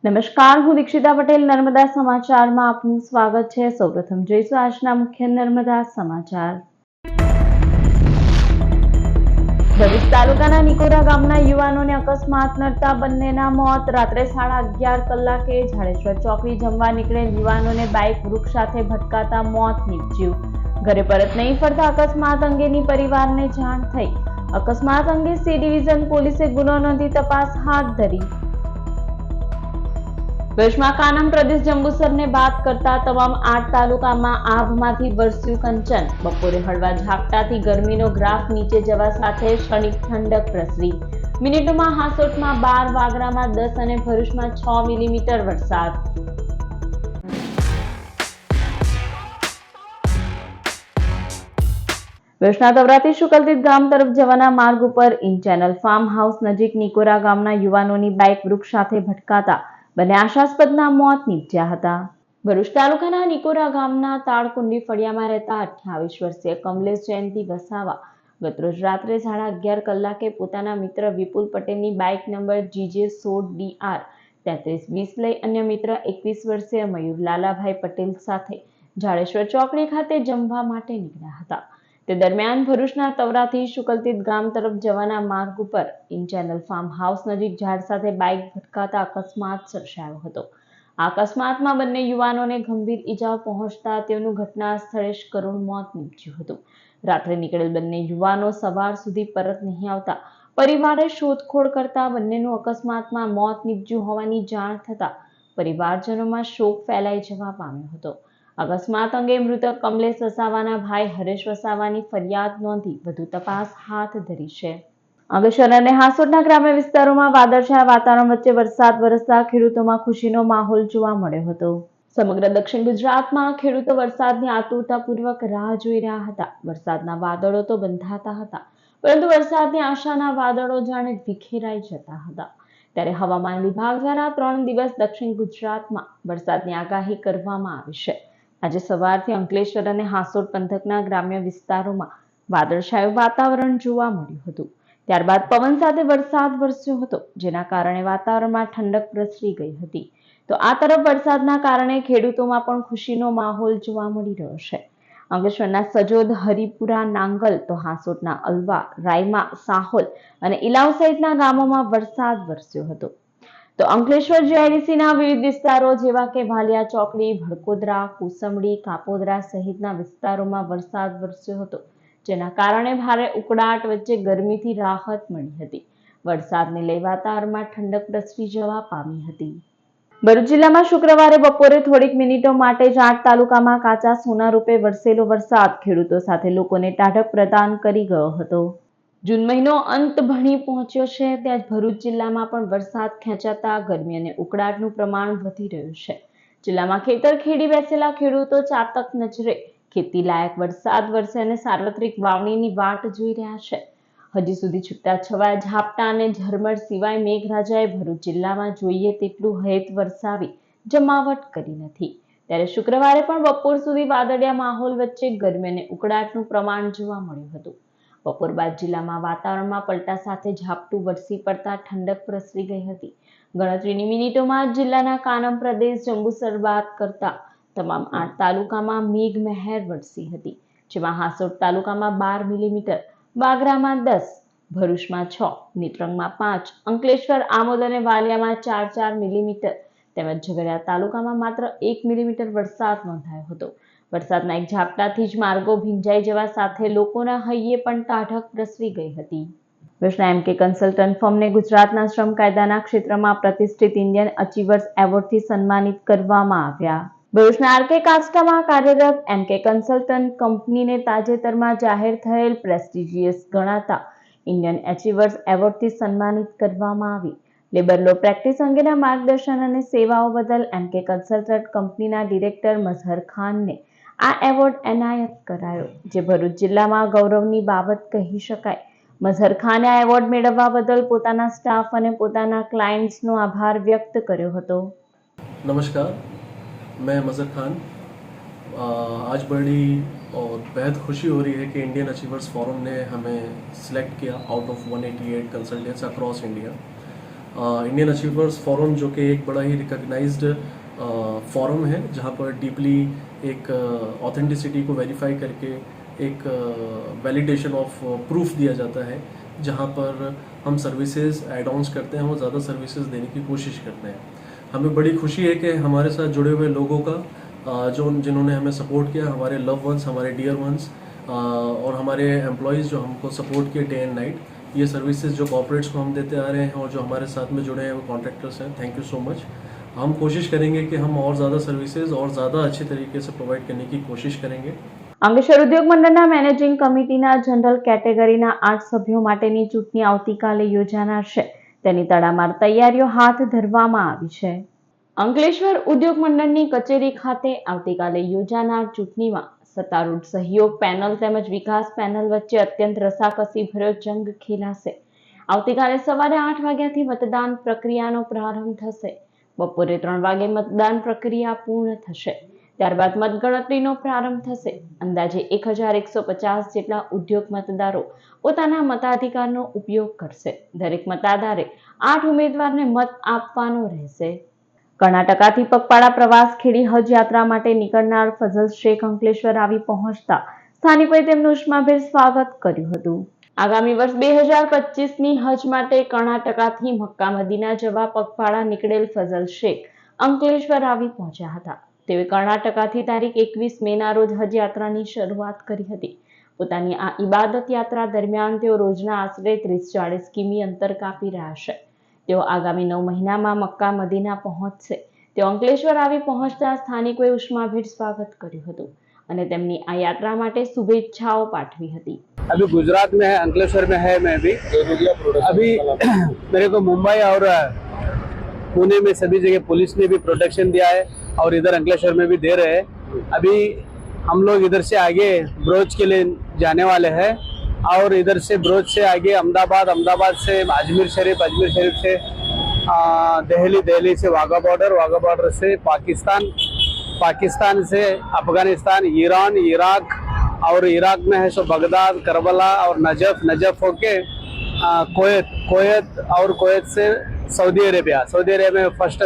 નમસ્કાર, હું દીક્ષિતા પટેલ નર્મદા સમાચારમાં આપનું સ્વાગત છે। સૌપ્રથમ જોઈશું આજના મુખ્ય નર્મદા સમાચાર। ભરૂચ તાલુકાના નિકોરા ગામના યુવાનોને અકસ્માત નડતા બંનેના મોત। રાત્રે 11:30 કલાકે ઝાડેશ્વર ચોકડી જમવા નીકળેલ યુવાનોને બાઇક વૃક્ષ સાથે ભટકાતા મોત નીપજ્યું। ઘરે પરત નહીં ફરતા અકસ્માત અંગેની પરિવારને જાણ થઈ। અકસ્માત અંગે સી ડિવિઝન પોલીસે ગુનો નોંધી તપાસ હાથ ધરી। ભરૂચમાં કાનમ પ્રદેશ જંબુસરને બાદ કરતા તમામ 8 તાલુકામાં આભમાંથી વરસ્યું કંચન। બપોરે હળવા ઝાપટાથી ગરમીનો ગ્રાફ નીચે જવા સાથે ક્ષણિક ઠંડક પ્રસરી। મિનિટોમાં હાંસોટમાં 12, વાગરામાં 10 અને ભરૂચમાં 6 મિલીમીટર વરસાદ। ભરૂચના તવરાથી શુકલતીત ગામ તરફ જવાના માર્ગ ઉપર ઇન ચેનલ ફાર્મ હાઉસ નજીક નિકોરા ગામના યુવાનોની બાઇક વૃક્ષ સાથે ભટકાતા બંને આશાસ્પદના મોત નીપજ્યા હતા। ભરૂચ તાલુકાના નિકોરા ગામના તાળકુંડી ફળિયામાં રહેતા 28 વર્ષીય કમલેશ જયંતિ વસાવા ગતરોજ રાત્રે 11:30 કલાકે પોતાના મિત્ર વિપુલ પટેલની બાઇક નંબર GJ16DR 3320 લઈ અન્ય મિત્ર 21 વર્ષીય મયુર લાલાભાઈ પટેલ સાથે ઝાડેશ્વર ચોકડી ખાતે જમવા માટે નીકળ્યા હતા। તે દરમિયાન ભરૂચના તવરાથી શુકલતીત ગામ તરફ જવાના માર્ગ ઉપર ઇન ચેનલ ફાર્મ હાઉસ નજીક ઝાડ સાથે બાઇક ભટકાતા અકસ્માત સર્જાયો હતો। આ અકસ્માતમાં બંને યુવાનોને ગંભીર ઈજાઓ પહોંચતા તેઓનું ઘટના સ્થળે જ કરુણ મોત નીપજ્યું હતું। રાત્રે નીકળેલ બંને યુવાનો સવાર સુધી પરત નહીં આવતા પરિવારે શોધખોળ કરતા બંનેનું અકસ્માતમાં મોત નીપજ્યું હોવાની જાણ થતા પરિવારજનોમાં શોક ફેલાઈ જવા પામ્યો હતો। અકસ્માત અંગે મૃતક કમલેશ વસાવાના ભાઈ હરેશ વસાવાની ફરિયાદ નોંધી વધુ તપાસ હાથ ધરી છે। અંકલેશ્વર અને હાંસોટના ગ્રામ્ય વિસ્તારોમાં વાદળછાયા વાતાવરણ વચ્ચે વરસાદ વરસતા ખેડૂતોમાં ખુશીનો માહોલ જોવા મળ્યો હતો। સમગ્ર દક્ષિણ ગુજરાતમાં ખેડૂતો વરસાદની આતુરતાપૂર્વક રાહ જોઈ રહ્યા હતા। વરસાદના વાદળો તો બંધાતા હતા, પરંતુ વરસાદની આશાના વાદળો જાણે વિખેરાઈ જતા હતા। ત્યારે હવામાન વિભાગ દ્વારા 3 દિવસ દક્ષિણ ગુજરાતમાં વરસાદની આગાહી કરવામાં આવી છે। આજે સવારથી અંકલેશ્વર અને હાંસોટ પંથકના ગ્રામ્ય વિસ્તારોમાં વાદળછાયું વાતાવરણ જોવા મળ્યું હતું। ત્યારબાદ પવન સાથે વરસાદ વરસ્યો હતો, જેના કારણે વાતાવરણમાં ઠંડક પ્રસરી ગઈ હતી। તો આ તરફ વરસાદના કારણે ખેડૂતોમાં પણ ખુશીનો માહોલ જોવા મળી રહ્યો છે। અંકલેશ્વરના સજોદ, હરિપુરા, નાંગલ, તો હાંસોટના અલવા, રાયમા, સાહોલ અને ઇલાવ સહિતના ગામોમાં વરસાદ વરસ્યો હતો। તો અંકલેશ્વર જીઆઈડીસીના વિવિધ વિસ્તારો જેવા કે ભાલિયા ચોકડી, ભડકોદરા, કુસમડી, કાપોદરા સહિતના વિસ્તારોમાં વરસાદ વરસ્યો હતો, જેના કારણે ભારે ઉકળાટ વચ્ચે ગરમીથી રાહત મળી હતી। વરસાદને લઈ વાતાવરણમાં ઠંડક પ્રસરી જવા પામી હતી। ભરૂચ જિલ્લામાં શુક્રવારે બપોરે થોડીક મિનિટો માટે જ 8 તાલુકામાં કાચા સોના રૂપે વરસેલો વરસાદ ખેડૂતો સાથે લોકોને ટાઢક પ્રદાન કરી ગયો હતો। જૂન મહિનો અંત ભણી પહોંચ્યો છે, ત્યાં ભરૂચ જિલ્લામાં પણ વરસાદ ખેંચાતા ગરમી અને ઉકળાટનું પ્રમાણ વધી રહ્યું છે। જિલ્લામાં ખેતર ખેડી બેસેલા ખેડૂતો ચાતક નજરે ખેતી લાયક વરસાદ વરસે અને સાર્વત્રિક વાવણીની વાટ જોઈ રહ્યા છે। હજી સુધી છૂટા છવાયા ઝાપટા અને ઝરમર સિવાય મેઘરાજાએ ભરૂચ જિલ્લામાં જોઈએ તેટલું હેત વરસાવી જમાવટ કરી નથી। ત્યારે શુક્રવારે પણ બપોર સુધી વાદળિયા માહોલ વચ્ચે ગરમી અને ઉકળાટનું પ્રમાણ જોવા મળ્યું હતું। બપોર બાદ જિલ્લામાં વાતાવરણમાં પલટા સાથે ઝાપટું વરસી પડતા ઠંડક પ્રસરી ગઈ હતી। ગણતરીની મિનિટોમાં જિલ્લાના કાનમ પ્રદેશ જંબુસર બાદ કરતા તમામ 8 તાલુકામાં મેઘમહેર વરસી હતી, જેમાં હાંસોટ તાલુકામાં 12 મિલીમીટર, વાગરામાં 10, ભરૂચમાં 6, નેત્રંગમાં 5, અંકલેશ્વર, આમોદ અને વાલિયામાં 4 મિલીમીટર તેમજ ઝઘડિયા તાલુકામાં માત્ર 1 મિલીમીટર વરસાદ નોંધાયો હતો। વરસાદના એક ઝાપટાથી જ માર્ગો ભીંજાઈ જવા સાથે લોકોના હૈયે પણ ટાઢક પ્રસરી ગઈ હતી। ભરૂચના MK કન્સલ્ટન્ટ ફર્મને ગુજરાતના શ્રમ કાયદાના ક્ષેત્રમાં પ્રતિષ્ઠિત ઇન્ડિયન અચીવર્સ એવોર્ડથી સન્માનિત કરવામાં આવ્યા। ભરૂચના RK કાસ્ટામાં કાર્યરત MK કન્સલ્ટન્ટ કંપનીને તાજેતરમાં જાહેર થયેલ પ્રેસ્ટિજિયસ ગણાતા ઇન્ડિયન અચીવર્સ એવોર્ડથી સન્માનિત કરવામાં આવી। લેબર લો પ્રેક્ટિસ અંગેના માર્ગદર્શન અને સેવાઓ બદલ MK કન્સલ્ટન્ટ કંપનીના ડિરેક્ટર મઝહર ખાનને આ એવોર્ડ એનાયત કરાયો, જે ભરૂચ જિલ્લામાં ગૌરવની બાબત કહી શકાય। મઝહર ખાને આ એવોર્ડ મેળવવા બદલ પોતાના સ્ટાફ અને પોતાના ક્લાયન્ટ્સનો આભાર વ્યક્ત કર્યો હતો। नमस्कार, मैं मज़हर खान। आज बड़ी और बेहद खुशी हो रही है कि इंडियन अचीवर्स फोरम ने हमें सिलेक्ट किया out of 188 consultants across India. Indian achievers forum, जो कि एक बड़ा ही रिकॉग्नाइज्ड फोरम है, जहाँ पर डीपली एक ऑथेंटिसिटी को वेरीफाई करके एक वैलिडेशन ऑफ प्रूफ दिया जाता है, जहाँ पर हम सर्विसेज एड ऑन्स करते हैं, वो ज़्यादा सर्विसेज देने की कोशिश करते हैं। हमें बड़ी खुशी है कि हमारे साथ जुड़े हुए लोगों का जिन्होंने हमें सपोर्ट किया, हमारे लव वंस, हमारे डियर वंस और हमारे एम्प्लॉयज़ जो हमको सपोर्ट किए डे एंड नाइट, ये सर्विसेज जो कॉर्पोरेट्स को हम देते आ रहे हैं और जो हमारे साथ में जुड़े हैं वो कॉन्ट्रैक्टर्स हैं, थैंक यू सो मच। हम कोशिश करेंगे कि हम और ज़्यादा सर्विसेज और ज़्यादा अच्छे तरीके से प्रोवाइड करने की कोशिश करेंगे। અંકલેશ્વર ઉદ્યોગ મંડળના મેનેજિંગ કમિટીના જનરલ કેટેગરીના 8 સભ્યો માટેની ચૂંટણી આવતીકાલે યોજાનાર છે, તેની તડામાર તૈયારીઓ હાથ ધરવામાં આવી છે। અંકલેશ્વર ઉદ્યોગ મંડળની કચેરી ખાતે આવતીકાલે યોજાનાર ચૂંટણીમાં સત્તારૂઢ સહયોગ પેનલ તેમજ વિકાસ પેનલ વચ્ચે અત્યંત રસાકસીભર્યો જંગ ખેલાશે। આવતીકાલે સવારે 8 વાગ્યાથી मतदान પ્રક્રિયાનો પ્રારંભ થશે। બપોરે 3 વાગે मतदान પ્રક્રિયા પૂર્ણ થશે। ત્યારબાદ મતગણતરીનો પ્રારંભ થશે। અંદાજે 1150 જેટલા ઉદ્યોગ મતદારો પોતાના મતાધિકારનો ઉપયોગ કરશે। દરેક મતદારે 8 ઉમેદવારને મત આપવાનો રહેશે। કર્ણાટકાથી પગપાળા પ્રવાસ ખેડી હજ યાત્રા માટે નીકળનાર ફઝલ શેખ અંકલેશ્વર આવી પહોંચતા સ્થાનિકોએ તેમનું ઉષ્માભેર સ્વાગત કર્યું હતું। આગામી વર્ષ 2025ની હજ માટે કર્ણાટકાથી મક્કા મદીના જવા પગપાળા નીકળેલ ફઝલ શેખ અંકલેશ્વર આવી પહોંચ્યા હતા। તેઓએ કર્ણાટકાથી તારીખ 21 મેના રોજ હજ યાત્રાની શરૂઆત કરી હતી। પોતાની આ ઇબાદત યાત્રા દરમિયાન તેઓ રોજના આશરે 30-40 કિમી અંતર કાપી રહ્યા છે। તેઓ આગામી 9 મહિનામાં મક્કા મદીના પહોંચશે। તેઓ અંકલેશ્વર આવી પહોંચતા સ્થાનિકોએ ઉષ્માભેર સ્વાગત કર્યું હતું અને તેમની આ યાત્રા માટે શુભેચ્છાઓ પાઠવી હતી। अभी गुजरात में है, अंकलेश्वर में है। मैं अभी मेरे को मुंबई और पुणे में सभी जगह पुलिस ने भी प्रोटेक्शन दिया है और इधर अंकलेश्वर में भी दे रहे हैं। अभी हम लोग इधर से आगे ब्रोच के लिए जाने वाले हैं और इधर से ब्रोच से आगे अहमदाबाद, अहमदाबाद से अजमेर शरीफ, अजमेर शरीफ से दिल्ली, दिल्ली से वाघा बॉर्डर से पाकिस्तान, पाकिस्तान से अफगानिस्तान, ईरान, इराक और इराक में है सो बगदाद, करबला और नजफ, नजफ होके कोयत और कोयत से सऊदी अरेबिया में फर्स्ट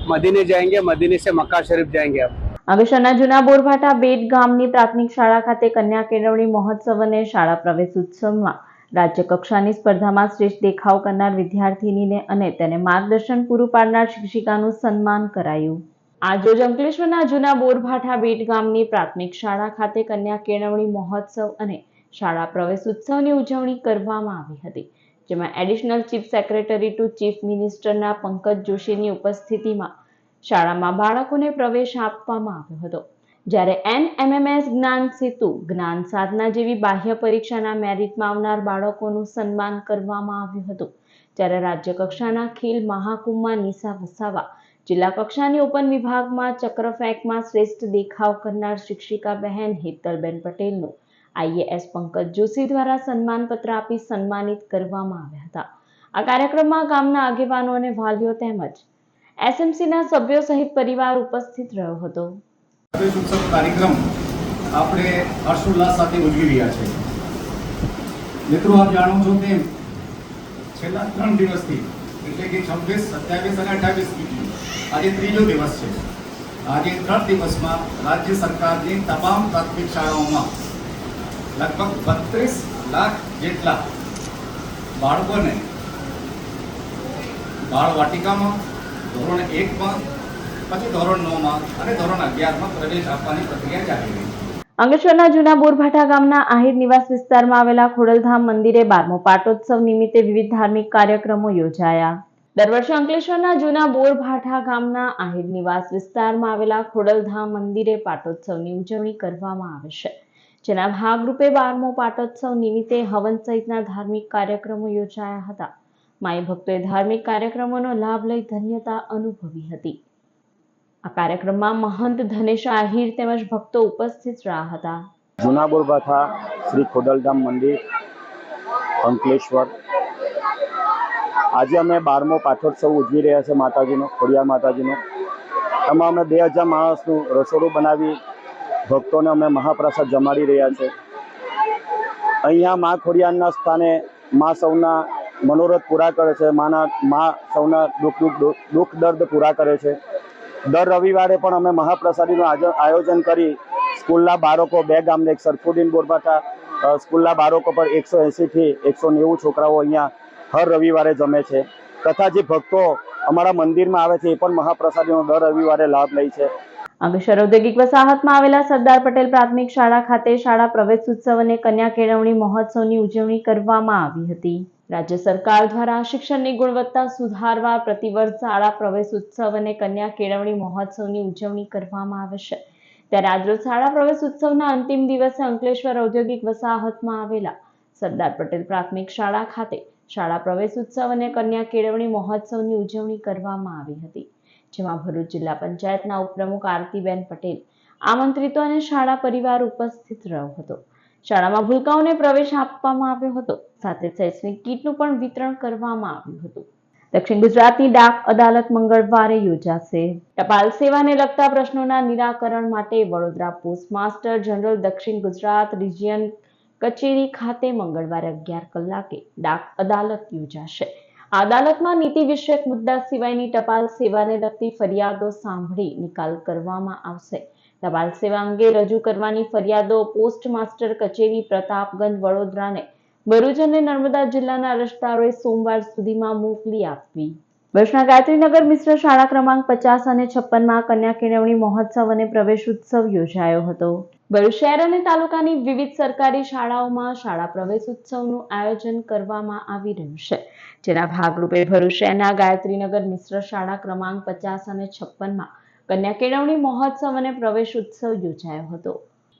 मदीने जाएंगे, मदीने से मक्का शरीफ जाएंगे। अब અંકલેશ્વરના જૂના બોરભાટા બેટ ગામની પ્રાથમિક શાળા ખાતે કન્યા કેળવણી મહોત્સવ અને શાળા પ્રવેશ ઉત્સવમાં રાજ્ય કક્ષાની સ્પર્ધામાં શ્રેષ્ઠ દેખાવ કરનાર વિદ્યાર્થીનીને અને તેને માર્ગદર્શન પૂરું પાડનાર શિક્ષિકાનું સન્માન કરાયું। આજરોજ અંકલેશ્વરના જૂના બોરભાટા બેટ ગામની પ્રાથમિક શાળા ખાતે કન્યા કેળવણી મહોત્સવ અને શાળા પ્રવેશ ઉત્સવની ઉજવણી કરવામાં આવી હતી, જેમાં additional chief secretary to chief મિનિસ્ટરના પંકજ જોશીની ઉપસ્થિતિમાં શાળામાં બાળકોને પ્રવેશ આપવામાં આવ્યો હતો। જ્યારે NMMS જ્ઞાન સેતુ, જ્ઞાન સાધના જેવી બાહ્ય પરીક્ષાના મેરિટમાં આવનાર બાળકોનું સન્માન કરવામાં આવ્યું હતું। જ્યારે રાજ્ય કક્ષાના ખેલ મહાકુંભમાં નિશા વસાવા, જિલ્લા કક્ષાની ઓપન વિભાગમાં ચક્ર ફેંકમાં શ્રેષ્ઠ દેખાવ કરનાર શિક્ષિકા બહેન હેતલબેન પટેલનું IAS પંકજ જોશી દ્વારા સન્માનપત્ર આપી સન્માનિત કરવામાં આવ્યા હતા। આ કાર્યક્રમમાં ગામના આગેવાનો અને વાલીઓ તેમજ SMCના સભ્યો સહિત પરિવાર ઉપસ્થિત રહ્યો હતો। પ્રવેશ ઉત્સવ કાર્યક્રમ આપણે હર્ષોલ્લાસ સાથે ઉજવી રહ્યા છે। મિત્રો, આપ જાણો છો તેમ છેલ્લા 3 દિવસથી એટલે કે 26, 27 અને 28 આજે ત્રીજો દિવસ છે। આજે 3 દિવસમાં રાજ્ય સરકારની તમામ પ્રાથમિક શાળાઓમાં લગભગ 32 લાખ જેટલા બાળકોને બાળ વાટિકામાં, ધોરણ 1માં, પછી ધોરણ 9માં અને ધોરણ 11માં પ્રવેશ આપવાની પ્રક્રિયા ચાલી રહી છે। અંકલેશ્વરના જૂના બોરભાટા ગામના આહિર નિવાસ વિસ્તારમાં આવેલા ખોડલધામ મંદિરે 12મો પાટોત્સવ નિમિત્તે વિવિધ ધાર્મિક કાર્યક્રમો યોજાયા। દર વર્ષે અંકલેશ્વરના જૂના બોરભાટા ગામના આહિર નિવાસ વિસ્તારમાં આવેલા ખોડલધામ મંદિરે પાટોત્સવની ઉજવણી કરવામાં આવે છે, જેના ભાગરૂપે 12મો પાટોત્સવ નિમિત્તે હવન સહિતના ધાર્મિક કાર્યક્રમો યોજાયા હતા। માઈ ભક્તોએ ધાર્મિક કાર્યક્રમોનો લાભ લઈ ધન્યતા અનુભવી હતી। આ કાર્યક્રમમાં મહંત ધનેશ આહિર તેમજ ભક્તો ઉપસ્થિત રહ્યા હતા। જૂના બોરભાઠા શ્રી ખોડલધામ મંદિર અંકલેશ્વર, આજે અમે 12મો પાઠોત્સવ ઉજવી રહ્યા છે માતાજીનો, ખોડિયાર માતાજીનો। એમાં અમે 2000 માણસનું રસોડું બનાવી ભક્તોને અમે મહાપ્રસાદ જમાડી રહ્યા છે। અહીંયા મા ખોડિયારના સ્થાને મા સૌના મનોરથ પૂરા કરે છે, મા સૌના દુઃખ દર્દ પૂરા કરે છે. દર રવિવારે પણ અમે મહાપ્રસાદીનું આયોજન કરી સ્કૂલના બાળકો 2 ગામને એક સરફુદ્દીન બોરબાટા સ્કૂલના બાળકો પર 180 થી 190 છોકરાઓ અહીંયા હર રવિવારે જમે છે તથા જે ભક્તો અમારા મંદિરમાં આવે છે એ પણ મહાપ્રસાદીનો દર રવિવારે લાભ લે છે. અંકલેશ્વર ઔદ્યોગિક વસાહતમાં આવેલા સરદાર પટેલ પ્રાથમિક શાળા ખાતે શાળા પ્રવેશોત્સવ અને કન્યા કેળવણી મહોત્સવની ઉજવણી કરવામાં આવી હતી. રાજ્ય સરકાર દ્વારા શિક્ષણની ગુણવત્તા સુધારવા પ્રતિવર્ષ શાળા પ્રવેશોત્સવ અને કન્યા કેળવણી મહોત્સવની ઉજવણી કરવામાં આવે છે. ત્યારે આજરોજ શાળા પ્રવેશોત્સવના અંતિમ દિવસે અંકલેશ્વર ઔદ્યોગિક વસાહતમાં આવેલા સરદાર પટેલ પ્રાથમિક શાળા ખાતે શાળા પ્રવેશોત્સવ અને કન્યા કેળવણી મહોત્સવની ઉજવણી કરવામાં આવી હતી, જેમાં ભરૂચ જિલ્લા પંચાયતના ઉપપ્રમુખ આરતીબેન પટેલ આમંત્રિતો અને શાળા પરિવાર ઉપસ્થિત રહ્યો હતો. શાળામાં ભૂલકાઓને પ્રવેશ આપવામાં આવ્યો હતો, સાથે શૈક્ષણિક કીટનું પણ વિતરણ કરવામાં આવ્યું હતું. દક્ષિણ ગુજરાતની ડાક અદાલત મંગળવારે યોજાશે. ટપાલ સેવાને લગતા પ્રશ્નોના નિરાકરણ માટે વડોદરા પોસ્ટમાસ્ટર જનરલ દક્ષિણ ગુજરાત રિજિયન કચેરી ખાતે મંગળવારે 11 કલાકે ડાક અદાલત યોજાશે. આ અદાલતમાં નીતિ વિષયક મુદ્દા સિવાયની ટપાલ સેવાને લગતી ફરિયાદો સાંભળી નિકાલ કરવામાં આવશે. ટપાલ સેવા અંગે રજૂ કરવાની ફરિયાદો પોસ્ટ માસ્ટર કચેરી પ્રતાપગંજ વડોદરાને ભરૂચ અને નર્મદા જિલ્લાના અરજદારોએ સોમવાર સુધીમાં મોકલી આપવી. ભરૂચના ગાયત્રીનગર મિશ્ર શાળા ક્રમાંક 50 અને 56માં કન્યા કેળવણી મહોત્સવ અને પ્રવેશ ઉત્સવ યોજાયો હતો. ભરૂચ શહેર અને તાલુકાની વિવિધ સરકારી શાળાઓમાં શાળા પ્રવેશ ઉત્સવનું આયોજન કરવામાં આવી રહ્યું છે, જેના ભાગરૂપે ભરૂચ શહેરના ગાયત્રીનગર મિશ્ર શાળા ક્રમાંક 50 અને 56માં કન્યા કેળવણી મહોત્સવ અને પ્રવેશ ઉત્સવ યોજાયો હતો,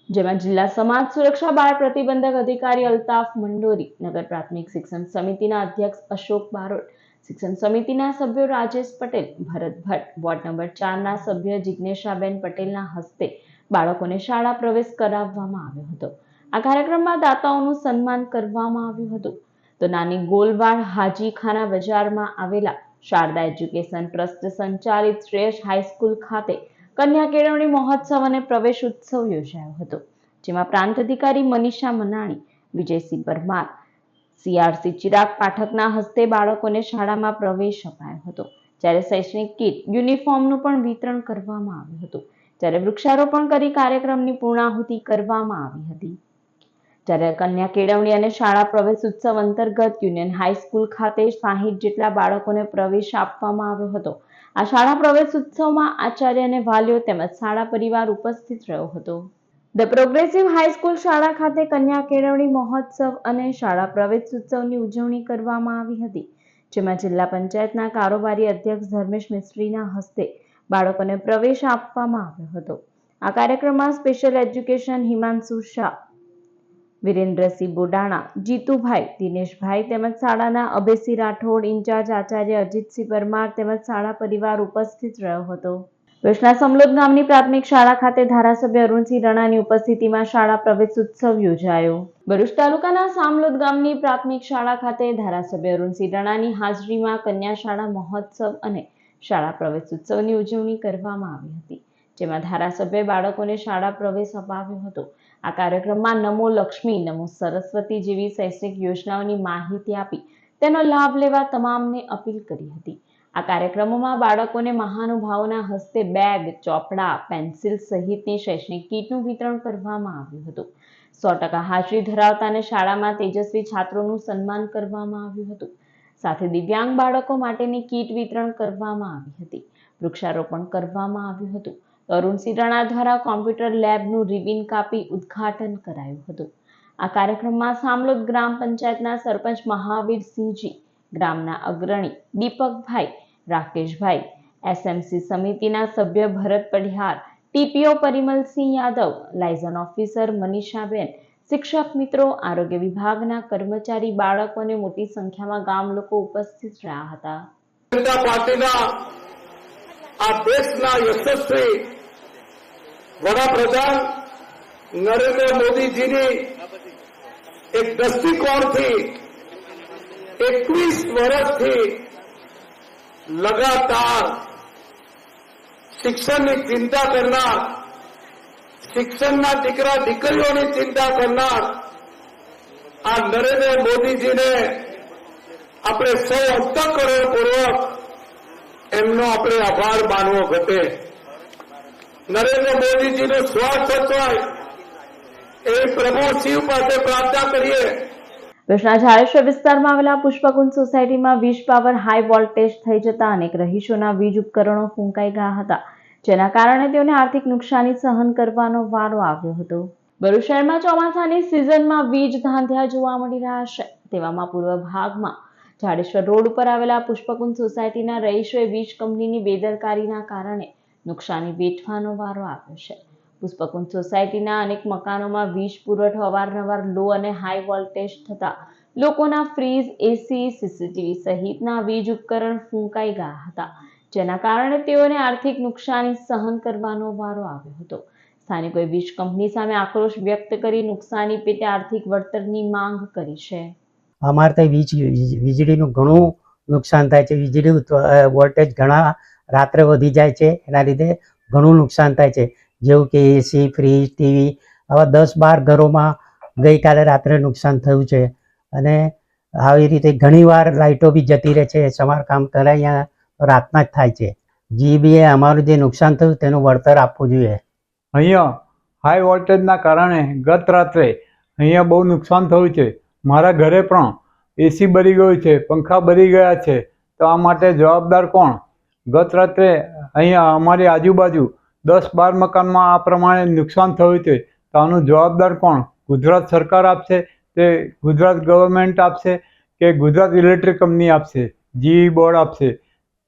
જેમાં જિલ્લા સમાજ સુરક્ષા બાળ પ્રતિબંધક અધિકારી અલ્તાફ મંડોરી, નગર પ્રાથમિક શિક્ષણ સમિતિના અધ્યક્ષ અશોક બારોટ, શિક્ષણ સમિતિના સભ્યો રાજેશ પટેલ, ભરત ભટ્ટ, વોર્ડ નંબર 4ના સભ્ય જિજ્ઞેશાબેન પટેલના હસ્તે બાળકોને શાળા પ્રવેશ કરાવવામાં આવ્યો હતો. આ કાર્યક્રમમાં દાતાઓનું સન્માન કરવામાં આવ્યું હતું. તો નાની ગોલવાડ હાજીખાના બજારમાં આવેલા શારદા એજ્યુકેશન ટ્રસ્ટ સંચાલિત શ્રેષ્ઠ હાઈસ્કૂલ ખાતે કન્યા કેળવણી મહોત્સવ અને પ્રવેશ ઉત્સવ યોજાયો હતો, જેમાં પ્રાંત અધિકારી મનીષા મનાણી, વિજયસિંહ પરમાર, CRC ચિરાગ પાઠકના હસ્તે બાળકોને શાળામાં પ્રવેશ અપાયો હતો. જ્યારે શૈક્ષણિક કીટ, યુનિફોર્મનું પણ વિતરણ કરવામાં આવ્યું હતું. જ્યારે વૃક્ષારોપણ કરી કાર્યક્રમની પૂર્ણાહુતિ કરવામાં આવી હતી. જ્યારે કન્યા કેળવણી અને શાળા પ્રવેશ ઉત્સવ અંતર્ગત યુનિયન હાઈસ્કૂલ ખાતે 60 જેટલા બાળકોને પ્રવેશ આપવામાં આવ્યો હતો. આ શાળા પ્રવેશ ઉત્સવમાં આચાર્ય અને વાલીઓ તેમજ શાળા પરિવાર ઉપસ્થિત રહ્યો હતો. ધ પ્રોગ્રેસિવ હાઈસ્કૂલ શાળા ખાતે કન્યા કેળવણી મહોત્સવ અને શાળા પ્રવેશ ઉત્સવની ઉજવણી કરવામાં આવી હતી, જેમાં જિલ્લા પંચાયતના કારોબારી અધ્યક્ષ ધર્મેશ મિસ્ત્રીના હસ્તે બાળકોને પ્રવેશ આપવામાં આવ્યો હતો. આ કાર્યક્રમમાં સ્પેશિયલ એજ્યુકેશન હિમાંશુ શાહ, વિરેન્દ્રસિંહ બોડાણા, જીતુભાઈ, દિનેશભાઈ તેમજ શાળાના અભયસિંહ રાઠોડ, ઇન્ચાર્જ આચાર્ય અજીતસિંહ પરમાર તેમજ શાળા પરિવાર ઉપસ્થિત રહ્યો હતો. ભરૂચના સમલોદ ગામની પ્રાથમિક શાળા ખાતે ધારાસભ્ય અરુણસિંહ રણાની ઉપસ્થિતિમાં શાળા પ્રવેશ ઉત્સવ યોજાયો. ભરૂચ તાલુકાના સામલોદ ગામની પ્રાથમિક શાળા ખાતે ધારાસભ્ય અરુણસિંહ રણાની હાજરીમાં કન્યા શાળા મહોત્સવ અને શાળા પ્રવેશ ઉત્સવની ઉજવણી કરવામાં આવી હતી, જેમાં ધારાસભ્ય બાળકોને શાળા પ્રવેશ અપાવ્યો હતો. આ કાર્યક્રમમાં નમો લક્ષ્મી, નમો સરસ્વતી જેવી શૈક્ષણિક યોજનાઓની માહિતી આપી તેનો લાભ લેવા તમામને અપીલ કરી હતી. આ કાર્યક્રમોમાં બાળકોને મહાનુભાવોના હસ્તે બેગ, ચોપડા, પેન્સિલ સહિતની શૈક્ષણિક કીટનું વિતરણ કરવામાં આવ્યું હતું. 100% હાજરી ધરાવતા અને શાળામાં તેજસ્વી છાત્રોનું સન્માન કરવામાં આવ્યું હતું. સાથે દિવ્યાંગ બાળકો માટેની કીટ વિતરણ કરવામાં આવી હતી. વૃક્ષારોપણ કરવામાં આવ્યું હતું. અરુણસિંહ રણા દ્વારા કોમ્પ્યુટર લેબનું રિબિન કાપી ઉદ્ઘાટન કરાયું હતું. આ કાર્યક્રમમાં સામલોદ ગ્રામ પંચાયતના સરપંચ મહાવીરસિંહજી, ગ્રામના અગ્રણી દીપકભાઈ, રાકેશભાઈ, SMC સમિતિના સભ્ય Bharat Padhiyar, TPO Parimalsinh Yadav, liaison officer મનીષાબેન, શિક્ષક મિત્રો, આરોગ્ય વિભાગના કર્મચારી, બાળકો અને મોટી સંખ્યામાં ગામ લોકો ઉપસ્થિત રહ્યા હતા. જનતા પાર્ટીના આ દેશના યશસ્વી વડાપ્રધાન નરેન્દ્ર મોદીજીની એક દ્રષ્ટિકોણથી 21 વર્ષથી લગાતાર શિક્ષણની ચિંતા કરનાર, શિક્ષણના દીકરા દીકરીઓની ચિંતા કરનાર આ નરેન્દ્ર મોદીજીને આપણે સૌ અંતઃકરણપૂર્વક એમનો આપણે આભાર માનવો ઘટે. નરેન્દ્ર મોદીજીનું સ્વાસ્થ્ય સચવાય એ પ્રભુ શિવ પાસે પ્રાર્થના કરીએ. ભરૂચના ઝાડેશ્વર વિસ્તારમાં આવેલા પુષ્પકુંજ સોસાયટીમાં વીજ પાવર હાઈ વોલ્ટેજ થઈ જતા અનેક રહીશોના વીજ ઉપકરણો ફૂંકાઈ ગયા હતા, જેના કારણે તેઓને આર્થિક નુકસાની સહન કરવાનો વારો આવ્યો હતો. ભરૂચ શહેરમાં ચોમાસાની સિઝનમાં વીજ ધાંધ્યા જોવા મળી રહ્યા છે. તેવામાં પૂર્વ ભાગમાં ઝાડેશ્વર રોડ ઉપર આવેલા પુષ્પકુંજ સોસાયટીના રહીશોએ વીજ કંપનીની બેદરકારીના કારણે નુકસાની વેઠવાનો વારો આવ્યો છે. પુષ્પકુંજ સોસાયટીના અનેક મકાનોમાં વીજ પુરવઠો અવારનવાર લો અને હાઈ વોલ્ટેજ થતા લોકોના ફ્રીજ, એસી, સીસીટીવી સહિતના વીજ ઉપકરણ ફૂંકાઈ ગયા હતા, જેના કારણે તેઓને આર્થિક નુકસાની સહન કરવાનો વારો આવ્યો હતો. સ્થાનિકોએ વીજ કંપની સામે આક્રોશ વ્યક્ત કરી નુકસાની પેટે આર્થિક વળતરની માંગ કરી છે. અમારે ત્યાં વીજળીનું ઘણું નુકસાન થાય છે. વીજળી વોલ્ટેજ ઘણા રાત્રે વધી જાય છે, એના લીધે ઘણું નુકસાન થાય છે. જેવું કે એસી, ફ્રીજ, ટીવી આવા 10-12 ઘરોમાં ગઈકાલે રાત્રે નુકસાન થયું છે. અને આવી રીતે ઘણીવાર લાઇટો બી જતી રહે છે. સમારકામ કરે અહીંયા રાતના જ થાય છે. જીબીએ અમારું જે નુકસાન થયું તેનું વળતર આપવું જોઈએ. અહીંયા હાઈ વોલ્ટેજના કારણે ગત રાત્રે અહીંયા બહુ નુકસાન થયું છે. મારા ઘરે પણ એસી બળી ગયું છે, પંખા બળી ગયા છે. તો આ માટે જવાબદાર કોણ? ગત રાત્રે અહીંયા અમારી આજુબાજુ 10-12 મકાનમાં આ પ્રમાણે નુકસાન થયું છે. તો આનું જવાબદાર કોણ? ગુજરાત સરકાર આપશે, તે ગુજરાત ગવર્મેન્ટ આપશે કે ગુજરાત ઇલેક્ટ્રિક કંપની આપશે, જીઈ બોર્ડ આપશે?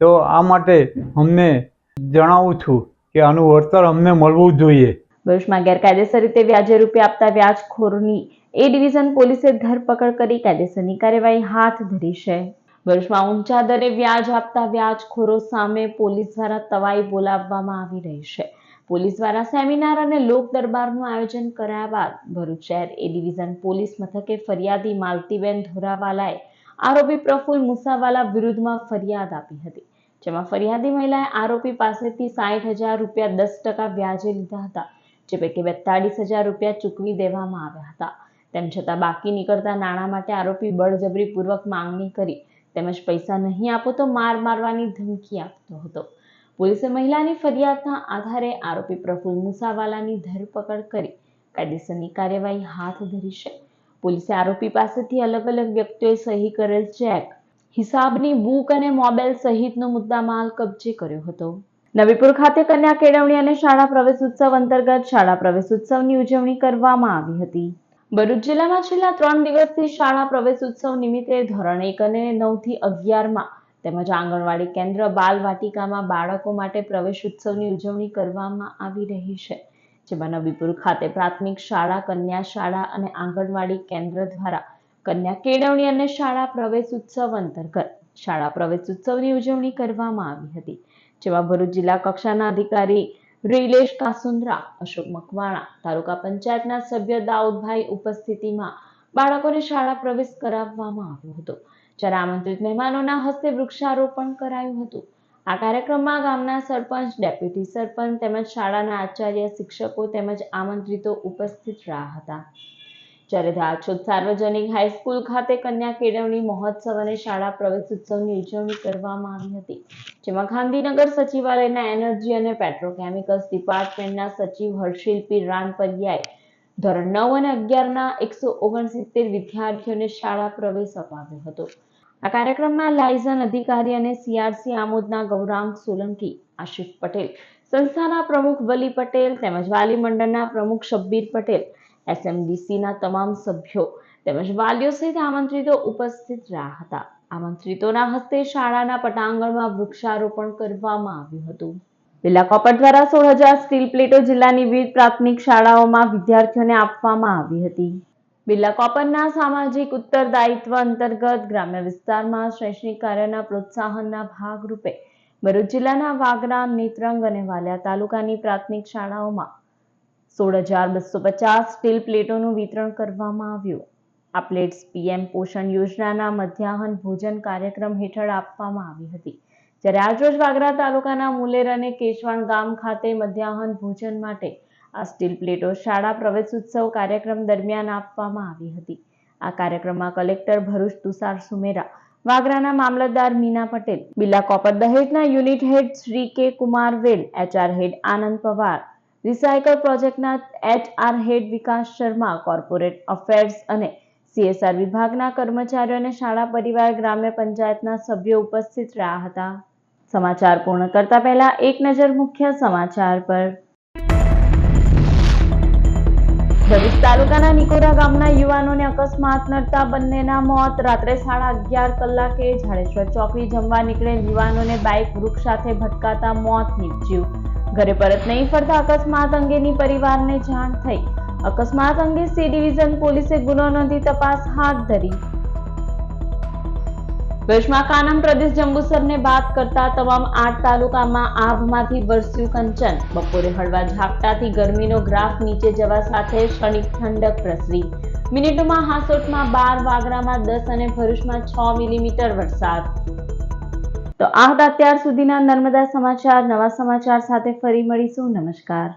તો આ માટે અમને જણાવું છું કે આનું વળતર અમને મળવું જોઈએ. ભરૂચમાં ગેરકાયદેસર રીતે વ્યાજે રૂપિયા આપતા વ્યાજખોરોની એ ડિવિઝન પોલીસે ધરપકડ કરી કાયદેસરની કાર્યવાહી હાથ ધરી છે. ભરૂચમાં ઊંચા દરે વ્યાજ આપતા વ્યાજખોરો સામે પોલીસ દ્વારા તવાઈ બોલાવવામાં આવી રહી છે. પોલીસ દ્વારા સેમિનાર અને લોક દરબારનું આયોજન કર્યા બાદ ભરૂચ શહેર એ ડિવિઝન પોલીસ મથકે ફરિયાદી માલતીબેન ધોરાવાલાએ આરોપી પ્રફુલ મુસાવાલા વિરુદ્ધમાં ફરિયાદ આપી હતી, જેમાં ફરિયાદી મહિલાએ આરોપી પાસેથી 60,000 રૂપિયા 10% વ્યાજે લીધા હતા, જે પૈકી 42,000 રૂપિયા ચૂકવી દેવામાં આવ્યા હતા. તેમ છતાં બાકી નીકળતા નાણાં માટે આરોપી બળજબરીપૂર્વક માંગણી કરી તેમજ પૈસા નહીં આપો તો માર મારવાની ધમકી આપતો હતો. પોલીસે મહિલાની ફરિયાદના આધારે આરોપી પ્રફુલ મુસાવાલાની ધરપકડ કરી કાયદેસરની કાર્યવાહી હાથ ધરી છે. પોલીસે આરોપી પાસેથી અલગ અલગ વ્યક્તિઓએ સહી કરેલ ચેક, હિસાબની બુક અને મોબાઈલ સહિતનો મુદ્દામાલ કબજે કર્યો હતો. નવીપુર ખાતે કન્યા કેળવણી અને શાળા પ્રવેશ ઉત્સવ અંતર્ગત શાળા પ્રવેશ ઉત્સવની ઉજવણી કરવામાં આવી હતી. ભરૂચ જિલ્લામાં છેલ્લા 3 દિવસથી શાળા પ્રવેશ ઉત્સવ નિમિત્તે ધોરણ 1 અને 9 થી 11માં તેમજ આંગણવાડી કેન્દ્ર, બાલવાટિકામાં બાળકો માટે પ્રવેશ ઉત્સવની ઉજવણી કરવામાં આવી રહી છે, જેમાં નવીપુર ખાતે પ્રાથમિક શાળા, કન્યા શાળા અને આંગણવાડી કેન્દ્ર દ્વારા કન્યા કેળવણી અને શાળા પ્રવેશ ઉત્સવ અંતર્ગત શાળા પ્રવેશ ઉત્સવની ઉજવણી કરવામાં આવી હતી, જેમાં ભરૂચ જિલ્લા કક્ષાના અધિકારી રિલેશ કાસુંદ્રા, અશોક મકવાણા, તાલુકા પંચાયતના સભ્ય દાઉદભાઈ ઉપસ્થિતિમાં બાળકોને શાળા પ્રવેશ કરાવવામાં આવ્યો હતો, જ્યારે આમંત્રિત મહેમાનોના હસ્તે વૃક્ષારોપણ કરાયું હતું. આ કાર્યક્રમમાં ગામના સરપંચ, ડેપ્યુટી સરપંચ તેમજ શાળાના આચાર્ય, શિક્ષકો તેમજ આમંત્રિતો ઉપસ્થિત રહ્યા હતા. જ્યારે ધારછોદ સાર્વજનિક હાઈસ્કૂલ ખાતે કન્યા કેળવણી મહોત્સવ અને શાળા પ્રવેશ ઉત્સવની ઉજવણી કરવામાં આવી હતી, જેમાં ગાંધીનગર સચિવાલયના એનર્જી અને પેટ્રોકેમિકલ્સ ડિપાર્ટમેન્ટના સચિવ હર્ષિલ પી રાનપરિયાએ ધોરણ 9 અને 11ના 169 વિદ્યાર્થીઓને શાળા પ્રવેશ અપાવ્યો હતો. આ કાર્યક્રમમાં લાયઝન અધિકારી અને સીઆરસી આમોદના ગૌરાંગ સોલંકી, આશિફ પટેલ, સંસ્થાના પ્રમુખ વલી પટેલ તેમજ વાલી મંડળના પ્રમુખ શબ્બીર પટેલ, એસએમડીસીના તમામ સભ્યો તેમજ વાલીઓ સહિત આમંત્રિતો ઉપસ્થિત રહ્યા હતા. આમંત્રિતોના હસ્તે શાળાના પટાંગણમાં વૃક્ષારોપણ કરવામાં આવ્યું હતું. જિલ્લા કોપર દ્વારા 16,000 સ્ટીલ પ્લેટો જિલ્લાની વિવિધ પ્રાથમિક શાળાઓમાં વિદ્યાર્થીઓને આપવામાં આવી હતી. બિરલા કોપરના સામાજિક ઉત્તરદાયિત્વ અંતર્ગત ગ્રામ્ય વિસ્તારમાં શૈક્ષણિક કાર્યના પ્રોત્સાહનના ભાગરૂપે ભરૂચ જિલ્લાના વાગરા, નેત્રંગ અને વાલિયા તાલુકાની પ્રાથમિક શાળાઓમાં 16,250 સ્ટીલ પ્લેટોનું વિતરણ કરવામાં આવ્યું. આ પ્લેટ્સ પીએમ પોષણ યોજનાના મધ્યાહન ભોજન કાર્યક્રમ હેઠળ આપવામાં આવી હતી, જ્યારે આજરોજ વાગરા તાલુકાના મુલેર અને કેશવાણ ગામ ખાતે મધ્યાહન ભોજન માટે આ સ્ટીલ પ્લેટો શાળા પ્રવેશ ઉત્સવ કાર્યક્રમ દરમિયાન આપવામાં આવી હતી. આ કાર્યક્રમમાં કલેક્ટર ભરૂચ તુષાર સુમેરા, વાગરાના મામલતદાર મીના પટેલ, બિરલા કોપર દહેજના unit head Shri K Kumar Vel, HR head Anand Pawar, recycle પ્રોજેક્ટના HR head Vikas Sharma, corporate affairs અને CSR વિભાગના કર્મચારીઓ અને શાળા પરિવાર ગ્રામ્ય પંચાયતના સભ્યો ઉપસ્થિત રહ્યા હતા. સમાચાર પૂર્ણ કરતા પહેલા એક નજર મુખ્ય સમાચાર પર. ભરૂચ તાલુકાના નિકોરા ગામના યુવાનોને અકસ્માત નડતા બંનેના મોત. રાત્રે 11:30 કલાકે જાડેશ્વર ચોકડી જમવા નીકળેલ યુવાનોને બાઇક વૃક્ષ સાથે ભટકાતા મોત નીપજ્યું. ઘરે પરત નહીં ફરતા અકસ્માત અંગેની પરિવારને જાણ થઈ. અકસ્માત અંગે C ડિવિઝન પોલીસે ગુનો નોંધી તપાસ હાથ ધરી. ભરૂચમાં કાનમ પ્રદેશ જંબુસરને બાદ કરતા તમામ 8 તાલુકામાં આભમાંથી વરસ્યું કંચન. બપોરે હળવા ઝાપટાથી ગરમીનો ગ્રાફ નીચે જવા સાથે ક્ષણિક ઠંડક પ્રસરી. મિનિટોમાં હાંસોટમાં 12, વાગરામાં 10 અને ભરૂચમાં 6 મિલીમીટર વરસાદ. તો આ હતા અત્યાર સુધીના નર્મદા સમાચાર. નવા સમાચાર સાથે ફરી મળીશું. નમસ્કાર.